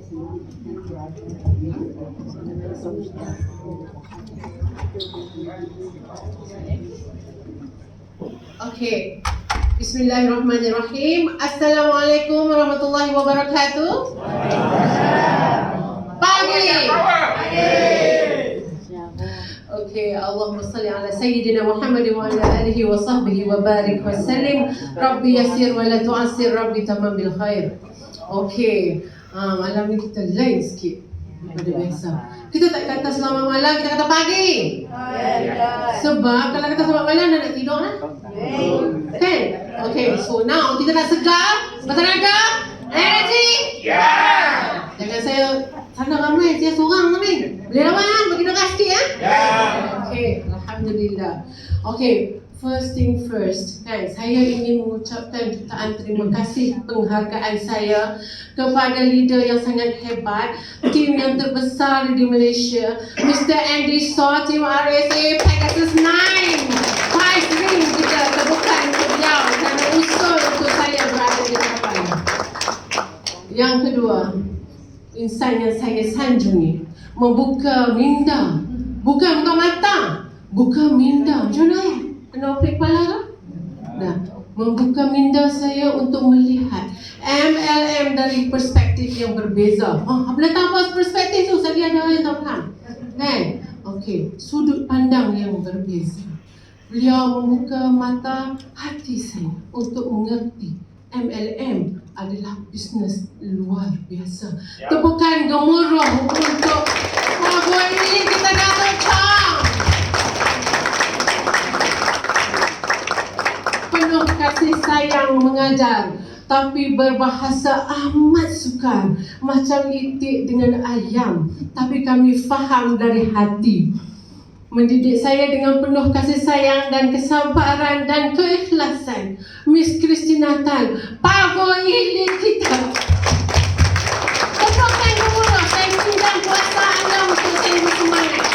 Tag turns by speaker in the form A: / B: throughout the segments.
A: Okay. Bismillahirrahmanirrahim. Assalamualaikum warahmatullahi wabarakatuh. Pagi. Okay, Allahumma salli ala Sayyidina Muhammad wa ala alihi wa sahbihi wa barik wa sallim. Rabbi yassir wa la tu'assir, Rabbi tamam bil khair. Okay, malam ni kita lain sikit daripada biasa. Kita tak kata selamat malam, kita kata pagi. Sebab kalau kata selamat malam nak tidur kan? Kan? Okay, so now kita nak segar, bertenaga, energy. Jangan saya sana ramai, saya seorang ni. Boleh ramai kan? Bagi dengar sikit ya? Okay, Alhamdulillah. Okay, first thing first, kan, saya ingin mengucapkan jutaan terima kasih penghargaan saya kepada leader yang sangat hebat, tim yang terbesar di Malaysia, Mr. Andy Saw, tim RSA Pegasus 9. 5 ring kita tepukan untuk beliau kerana usul untuk saya berada di hadapan. Yang kedua, insan yang saya sanjungi membuka minda, bukan buka mata, buka minda. Macam mana? Kena operate kepala kan? Dah. Membuka minda saya untuk melihat MLM dari perspektif yang berbeza. Boleh tahu apa perspektif tu? Saya ada yang tak faham. Kan? Okey, sudut pandang yang berbeza. Beliau membuka mata hati saya untuk mengerti MLM adalah bisnes luar biasa. Tepukan gemuruh untuk Prabowo ini, kita dah tocong. Penuh kasih sayang mengajar, tapi berbahasa amat sukar, macam itik dengan ayam, tapi kami faham dari hati. Mendidik saya dengan penuh kasih sayang dan kesabaran dan keikhlasan. Miss Christina Tan, pavoili kita. Tepukan gemuruh, saya pinjam kuasa anda untuk saya bersemangat.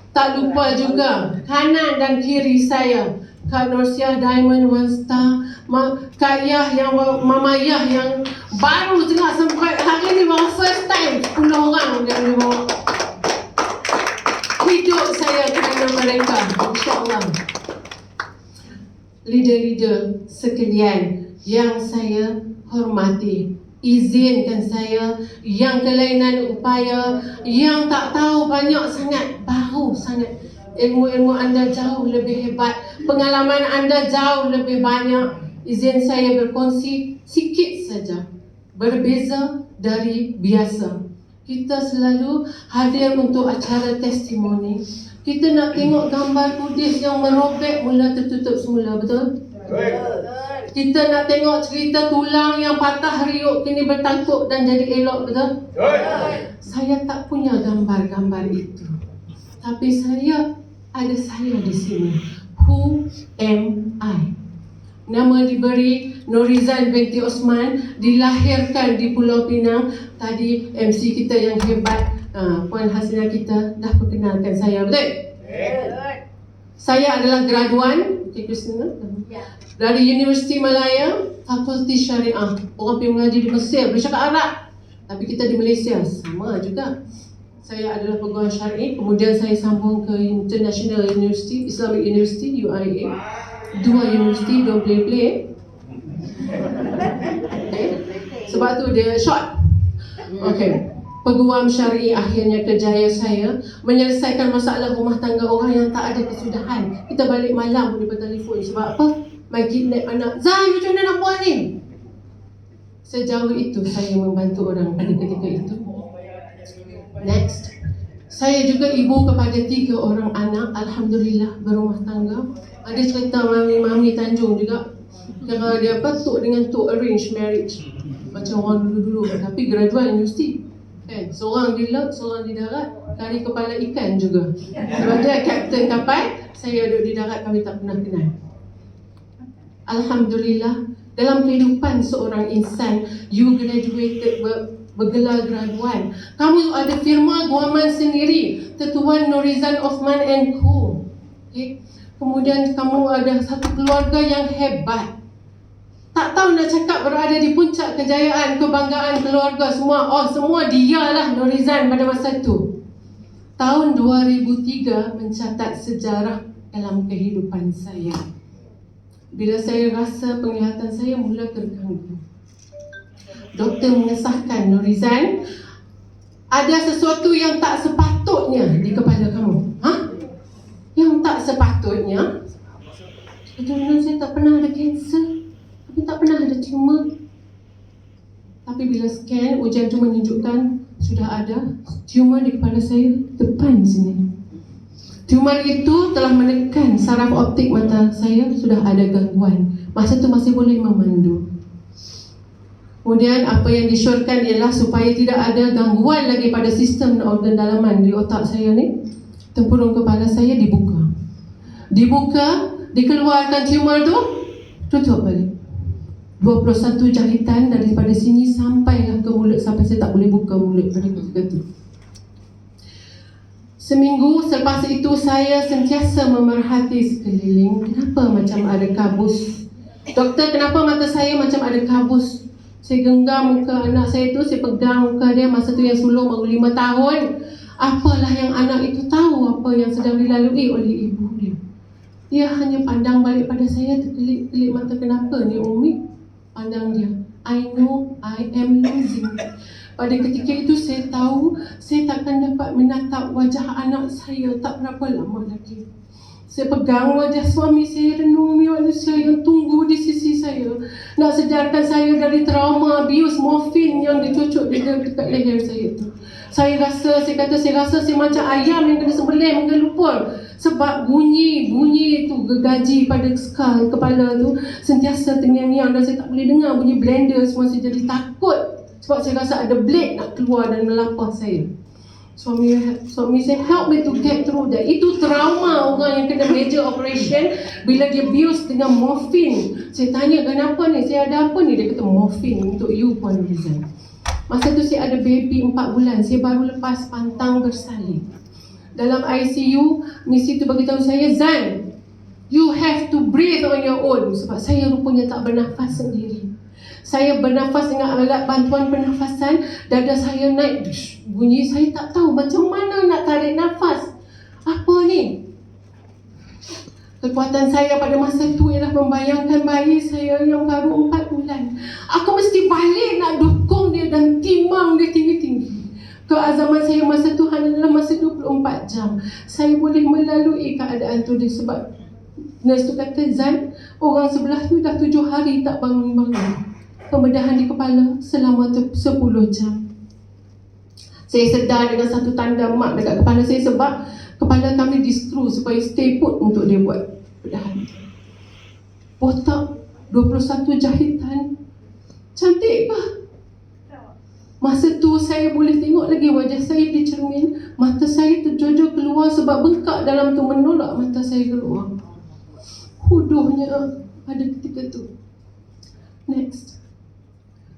A: Tak lupa juga kanan dan kiri saya, Kak Norsyah Diamond One Star, Kak Yah yang Mama Yah yang baru juga sempat hari ni baru first time 10 orang yang dia bawa. Hidup saya kerana mereka, insyaAllah. Leader-leader sekalian yang saya hormati, izinkan saya yang kelainan upaya, yang tak tahu banyak sangat, baru sangat. Ilmu-ilmu anda jauh lebih hebat, pengalaman anda jauh lebih banyak. Izin saya berkongsi sikit saja, berbeza dari biasa. Kita selalu hadir untuk acara testimoni. Kita nak tengok gambar Kudis yang merobek mula tertutup semula, betul? Kita nak tengok cerita tulang yang patah riuk kini bertangkuk dan jadi elok, betul? Saya tak punya gambar-gambar itu, tapi saya ada saya di sini. Who am I? Nama diberi Norizan binti Osman, dilahirkan di Pulau Pinang. Tadi MC kita yang hebat, Puan Hasina kita dah perkenalkan saya, betul? Saya adalah graduan dari Universiti Malaya, Fakulti Syariah. Orang pergi mengaji di Mesir, boleh cakap Arab, tapi kita di Malaysia sama juga. Saya adalah pegawai syar'i, kemudian saya sambung ke International University, Islamic University, UIA. 2 universiti, don't play. Sebab tu dia short. Okay. Peguam syar'i akhirnya kerjaya saya menyelesaikan masalah rumah tangga orang yang tak ada kesudahan. Kita balik malam boleh bertelefon. Sebab apa? Mai kidnap anak. Zai, macam mana nak buat ni? Sejauh itu saya membantu orang pada ketika itu. Next. Saya juga ibu kepada 3 orang anak, alhamdulillah, berumah tangga. Ada cerita Mami Tanjung juga. Kalau dia tuk dengan tuk arrange marriage, macam orang dulu-dulu, tapi graduate universiti. Kan? Seorang di laut, seorang di darat, kari kepala ikan juga. Sebab dia kapten kapal, saya duduk di darat, kami tak pernah kenal. Alhamdulillah, dalam kehidupan seorang insan, you graduated bergelar graduan. Kamu ada firma guaman sendiri, Tetuan Norizan Osman & Co. Okay? Kemudian kamu ada satu keluarga yang hebat. Tak tahu nak cakap berada di puncak kejayaan, kebanggaan keluarga semua. Oh, semua dialah Nurizan pada masa itu. Tahun 2003 mencatat sejarah dalam kehidupan saya. Bila saya rasa penglihatan saya mula terganggu, doktor mengesahkan, Nurizan, ada sesuatu yang tak sepatutnya di kepala kamu. Yang tak sepatutnya? Betul-betul saya tak pernah ada kanser. Tapi tak pernah ada tumor. Tapi bila scan, ujian tu menunjukkan sudah ada tumor di kepala saya depan sini. Tumor itu telah menekan saraf optik mata saya, sudah ada gangguan. Masa tu masih boleh memandu. Kemudian apa yang disyorkan ialah supaya tidak ada gangguan lagi pada sistem organ dalaman di otak saya ni, tempurung kepala saya dibuka. Dikeluarkan tumor tu, tutup balik. 21 jahitan daripada sini sampailah ke mulut, sampai saya tak boleh buka mulut pada ketika itu. Seminggu selepas itu saya sentiasa memerhati sekeliling. Kenapa macam ada kabus? Doktor, kenapa mata saya macam ada kabus? Saya genggam muka anak saya tu, saya pegang muka dia. Masa tu yang sulung baru 5 tahun. Apalah yang anak itu tahu apa yang sedang dilalui oleh ibu dia. Dia hanya pandang balik pada saya, terkelip-kelip mata. Kenapa ni Umi? Pandang dia, I know I am losing. Pada ketika itu saya tahu saya takkan dapat menatap wajah anak saya tak berapa lama lagi. Saya pegang wajah suami saya, renungi manusia yang tunggu di sisi saya, nak sedarkan saya dari trauma abuse morfin yang dicucuk dekat leher saya itu. Saya rasa saya macam ayam yang kena sembelih menggelupur. Sebab bunyi itu gergaji pada skal kepala tu sentiasa terngiang-ngiang dan saya tak boleh dengar bunyi blender semua. Saya jadi takut sebab saya rasa ada blade nak keluar dan melapah saya. Suami saya help me to get through that. Itu trauma orang yang kena major operation bila dia abuse dengan morfin. Saya tanya, kenapa ni? Saya ada apa ni? Dia kata morfin untuk you Puan Rizal. Masa tu saya ada baby 4 bulan. Saya baru lepas pantang bersalin. Dalam ICU, misi tu beritahu saya, Zan, you have to breathe on your own. Sebab saya rupanya tak bernafas sendiri. Saya bernafas dengan alat bantuan pernafasan. Dada saya naik, bunyi saya tak tahu macam mana nak tarik nafas. Apa ni? Kekuatan saya pada masa itu ialah membayangkan bayi saya yang baru 4 bulan. Aku mesti balik nak dukung dia dan timang dia tinggi-tinggi. Keazaman saya masa tu hanyalah masa 24 jam. Saya boleh melalui keadaan tu sebab nurse tu kata, Zan, orang sebelah tu dah 7 hari tak bangun-bangun. Pembedahan di kepala selama 10 jam. Saya sedar dengan satu tanda mak dekat kepala saya sebab kepala kami di-screw supaya stay put untuk dia buat bedahan. Botak, 21 jahitan. Cantik ke? Masa tu saya boleh tengok lagi wajah saya di cermin. Mata saya terjojol keluar sebab bengkak dalam tu menolak mata saya keluar. Huduhnya pada ketika tu. Next.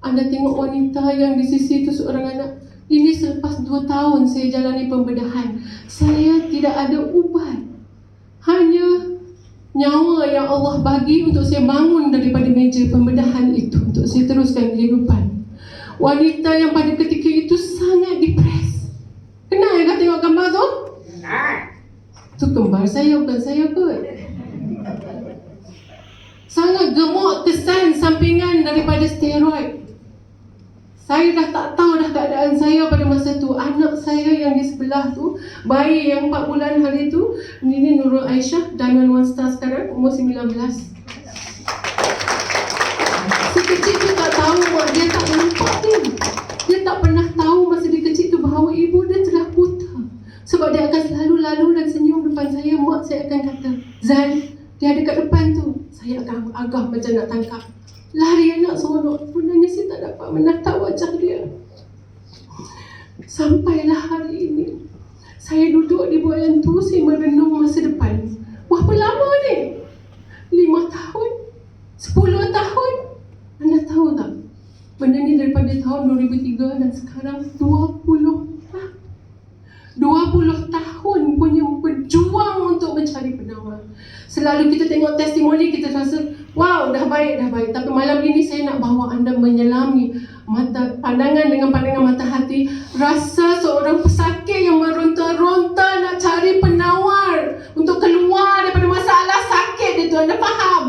A: Anda tengok wanita yang di sisi itu seorang anak. Ini selepas 2 tahun saya jalani pembedahan. Saya tidak ada ubat. Hanya nyawa yang Allah bagi untuk saya bangun daripada meja pembedahan itu, untuk saya teruskan kehidupan. Wanita yang pada ketika itu sangat depres. Kenal kan tengok gambar tu? Tu kembar saya, bukan saya kot. Sangat gemuk, kesan sampingan daripada steroid. Saya dah tak tahu dah keadaan saya pada masa tu. Anak saya yang di sebelah tu, bayi yang 4 bulan hari tu, ini Nurul Aisyah, Diamond One Star sekarang, umur 19. Si kecil tu tak tahu mak dia tak nampak dia. Dia tak pernah tahu masa dia kecil tu bahawa ibu dia telah buta. Sebab dia akan selalu lalu dan senyum depan saya. Mak saya akan kata, Zan, dia ada kat depan tu. Saya akan agak macam nak tangkap. Lari anak seronok. Sebenarnya saya tak dapat menatap wajah dia. Sampailah hari ini. Saya duduk di buayan tu, saya merenung masa depan. Berapa lama ni? 5 tahun? 10 tahun? Anda tahu tak? Benda ni daripada tahun 2003 dan sekarang 20 tahun punya berjuang untuk mencari penawar. Selalu kita tengok testimoni, kita rasa Wow, dah baik. Tapi malam ini saya nak bawa anda menyelami pandangan dengan pandangan mata hati. Rasa seorang pesakit yang meronta-ronta nak cari penawar untuk keluar daripada masalah sakit dia tu. Anda faham?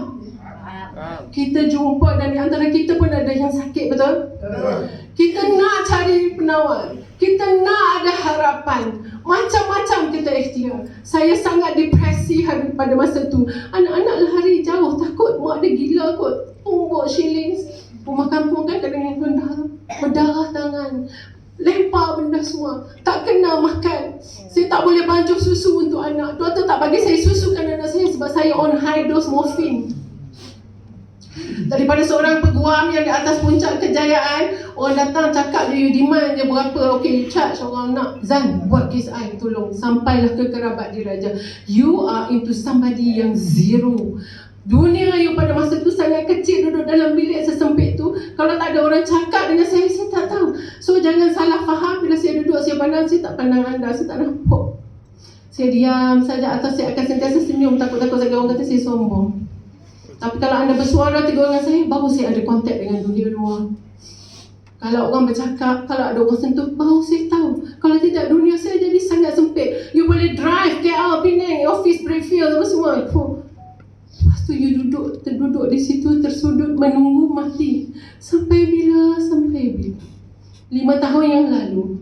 A: Kita jumpa dan di antara kita pun ada yang sakit, betul? Kita nak cari penawar. Kita nak ada harapan. Macam-macam kita ikhtiar. Saya sangat depresi pada masa tu. Anak-anak lari jauh, takut mak dia gila kot. Tumbuk shilling. Rumah kampung kan kadang-kadang rendah, berdarah tangan, lempar benda semua, tak kena makan. Saya tak boleh bancuh susu untuk anak. Doktor tak bagi saya susukan anak saya sebab saya on high dose morphine. Daripada seorang peguam yang di atas puncak kejayaan, orang datang cakap dia, you demand dia berapa, okay, charge orang nak. Zan, buat kes I, tolong. Sampailah ke kerabat diraja. You are into somebody yang zero. Dunia you pada masa tu sangat kecil, duduk dalam bilik sesempit tu. Kalau tak ada orang cakap dengan saya tak tahu. So jangan salah faham. Bila saya duduk, saya tak pandang anda, saya tak nampak. Saya diam saja atau saya akan sentiasa senyum, takut-takut saja orang kata saya sombong. Tapi kalau anda bersuara tegur dengan saya, baru saya ada kontak dengan dunia luar. Kalau orang bercakap, kalau ada orang sentuh, baru saya tahu. Kalau tidak, dunia saya jadi sangat sempit. You boleh drive KL, Penang, office, Brickfield, apa semua. Lepas tu you terduduk di situ, tersudut menunggu mati. Sampai bila? 5 tahun yang lalu,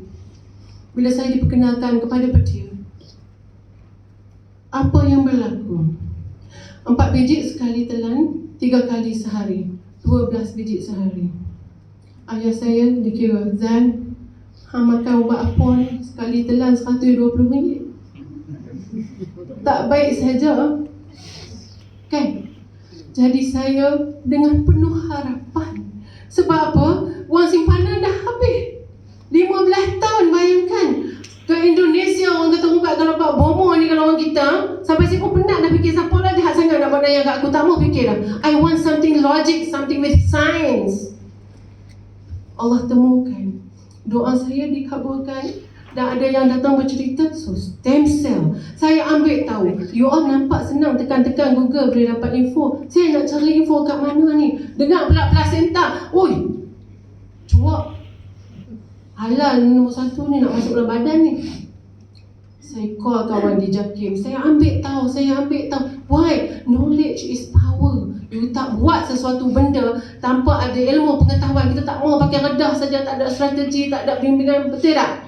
A: bila saya diperkenalkan kepada petir, apa yang berlaku? 4 biji sekali telan, 3 kali sehari, 12 biji sehari. Ayah saya dikira, Zan, makan ubat apon sekali telan RM120. Tak baik saja, kan? Jadi saya dengan penuh harapan. Sebab apa? Wang simpanan dah habis. 15 tahun, bayangkan. Ke Indonesia, orang kata ubat kalau buat bomo ni, kalau orang kita, sampai saya pun penat dah fikir, siapa dah jahat sangat nak buat daya kat aku. Tak mau fikir dah. I want something logic, something with science. Allah temukan. Doa saya dikabulkan. Dan ada yang datang bercerita, so stem cell. Saya ambil tahu. You all nampak senang, tekan-tekan Google boleh dapat info. Saya nak cari info kat mana ni? Dengar pula placenta. Oi, cuak. Halal nombor 1 ni nak masuk dalam badan ni. Saya call kawan di Jakim. Saya ambil tahu. Why? Knowledge is power. You tak buat sesuatu benda tanpa ada ilmu pengetahuan. Kita tak mau pakai redah saja, tak ada strategi, tak ada bimbingan, betul tak?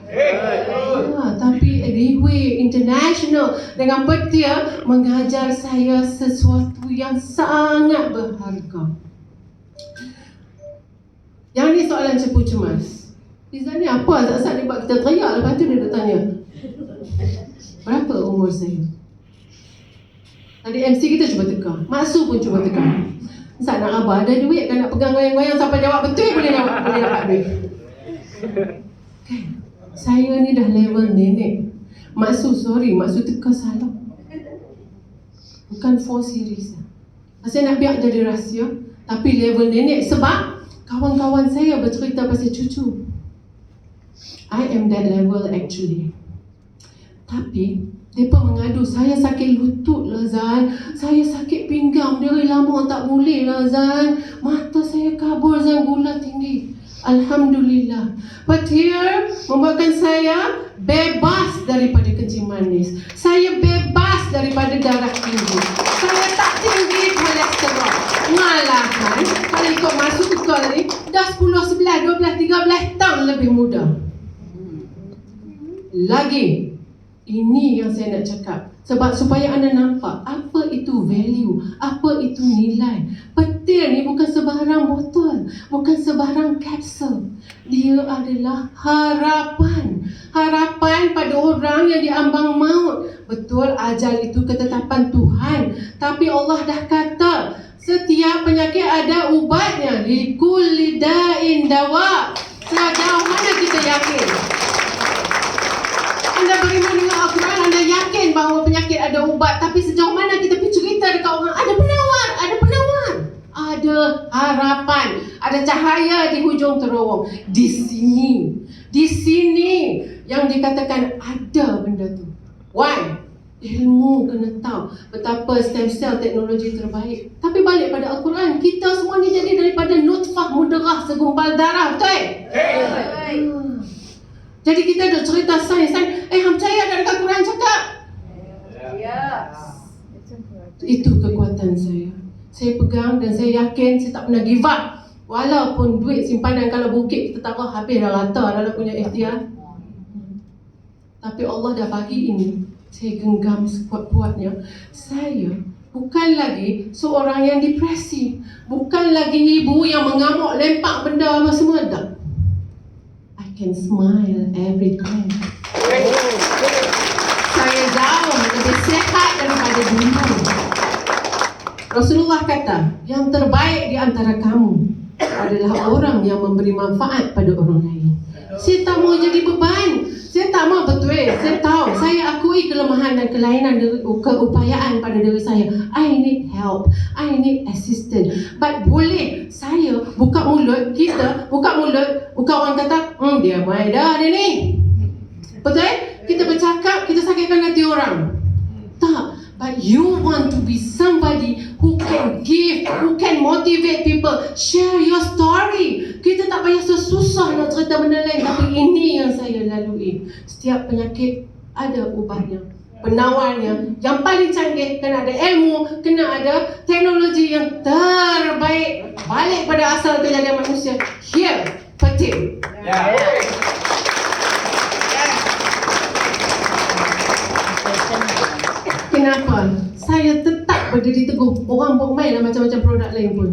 A: Tapi Riway International dengan petir mengajar saya sesuatu yang sangat berharga. Yang ni soalan cepu cemas. Izan ni apa asal-asal dia buat kita teriak. Lepas tu dia tanya, berapa umur saya? Tadi MC kita cuba teka, Maksu pun cuba teka. Ustaz nak abah ada duit kan, nak pegang goyang-goyang sampai jawab betul, boleh dapat duit. Kan? Saya ni dah level nenek. Maksu teka salah. Bukan 4 series. Saya nak biar jadi rahsia, tapi level nenek. Sebab kawan-kawan saya bercerita pasal cucu. I am that level actually. Tapi mereka mengadu, saya sakit lutut lah Zan, saya sakit pinggang dari lama tak boleh lah Zan, mata saya kabur Zan, gula tinggi. Alhamdulillah, petir membuatkan saya bebas daripada kencing manis. Saya bebas daripada darah tinggi. Saya tak tinggi kolesterol. Malahan kalau ikut masuk sekolah ni, dah 10, 11, 12, 13 tahun lebih muda. Lagi, ini yang saya nak cakap. Sebab supaya anda nampak apa itu value, apa itu nilai. Petir ni bukan sebarang botol, bukan sebarang kapsul. Dia adalah harapan. Harapan pada orang yang diambang maut. Betul, ajal itu ketetapan Tuhan. Tapi Allah dah kata, setiap penyakit ada ubatnya. Likulli da'in dawa. Sejauh mana kita yakin? Anda beriman dengan Al-Quran, anda yakin bahawa penyakit ada ubat. Tapi sejauh mana kita pergi cerita dekat orang, ada penawar. Ada harapan, ada cahaya di hujung terowong. Di sini yang dikatakan ada benda tu. Why? ilmu kena tahu betapa stem cell teknologi terbaik. Tapi balik pada Al-Quran, kita semua ni jadi daripada nutfah mudarah segumpal darah, betul? Jadi kita dah cerita sains, hang percaya kan Al-Quran cakap? Itu kekuatan saya. Saya pegang dan saya yakin saya tak pernah give up. Walaupun duit simpanan kalau bukit kita taruh habis dah rata dalam punya ikhtiar. Tapi Allah dah bagi ini. Saya genggam sekuat-kuatnya. Saya bukan lagi seorang yang depresi. Bukan lagi ibu yang mengamuk, lempak benda apa semua. Tak. I can smile every time. Saya jauh lebih sihat daripada dulu. Rasulullah kata, yang terbaik di antara kamu adalah orang yang memberi manfaat pada orang lain. Saya tak mau jadi beban. Saya tak mau, betul. Saya tahu, saya akui kelemahan dan kelainan keupayaan pada diri saya. I need help. I need assistance. But boleh saya buka mulut, kita buka mulut, buka orang kata, dia main dah dia ni. Betul? Kita bercakap, kita sakitkan hati orang. Tak. But you want to be somebody who can give, who can motivate people. Share your story. Kita tak payah susah nak cerita benda lain. Tapi ini yang saya lalui. Setiap penyakit ada ubatnya, penawarnya. Yang paling canggih, kena ada ilmu, kena ada teknologi yang terbaik. Balik pada asal kejadian manusia. Here, petik. Kenapa? Saya tetap berdiri teguh. Orang buat main lah macam-macam produk lain pun.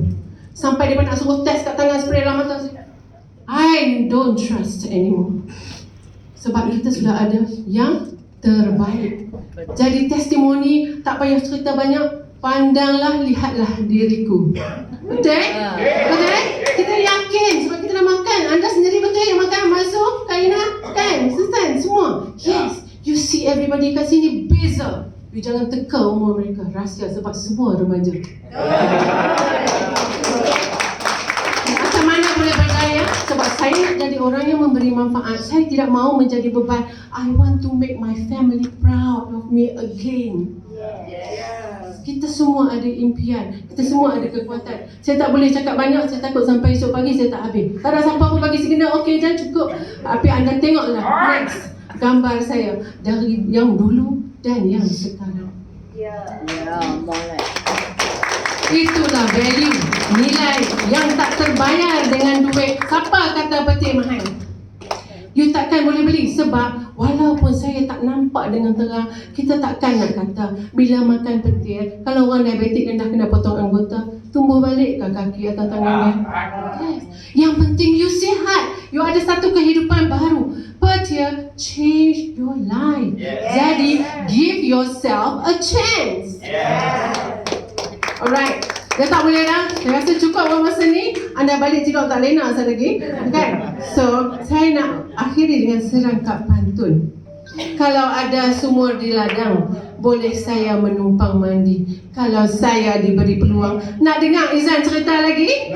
A: Sampai dia nak suruh test kat tangan, spray dalam mata saya. I don't trust anymore. Sebab kita sudah ada yang terbaik. Jadi testimoni, tak payah cerita banyak. Pandanglah, lihatlah diriku. Betul? Betul? Kita yakin sebab kita dah makan. Anda sendiri betul yang makan, masuk, Kaina, kan? Susan, semua. Yes, you see everybody kat sini beza. You jangan teka umur mereka. Rahsia sebab semua remaja. Macam mana boleh berdaya? Sebab saya nak jadi orang yang memberi manfaat. Saya tidak mahu menjadi beban. I want to make my family proud of me again. Kita semua ada impian. Kita semua ada kekuatan. Saya tak boleh cakap banyak. Saya takut sampai esok pagi saya tak habis. Tak ada sampai pun bagi segenap. Okey, jangan cukup. Tapi anda tengoklah next gambar saya dari yang dulu dan yang sekarang.
B: Boleh.
A: Itulah value, nilai yang tak terbayar dengan duit. Siapa kata petik mahal? You takkan boleh beli sebab walaupun saya tak nampak dengan terang, kita takkan nak kata bila makan petir, kalau orang diabetik dan dah kena potong anggota, tumbuh balik ke kaki atau tangan dia? Yes. Yang penting you sihat. You ada satu kehidupan baru. Petir change your life. Jadi give yourself a chance. Alright. Dah tak boleh dah. Saya rasa cukup masa ni. Anda balik tidur tak lena saya lagi, kan? So saya nak akhiri dengan serangkap pantun. Kalau ada sumur di ladang, boleh saya menumpang mandi. Kalau saya diberi peluang, nak dengar Izan cerita lagi?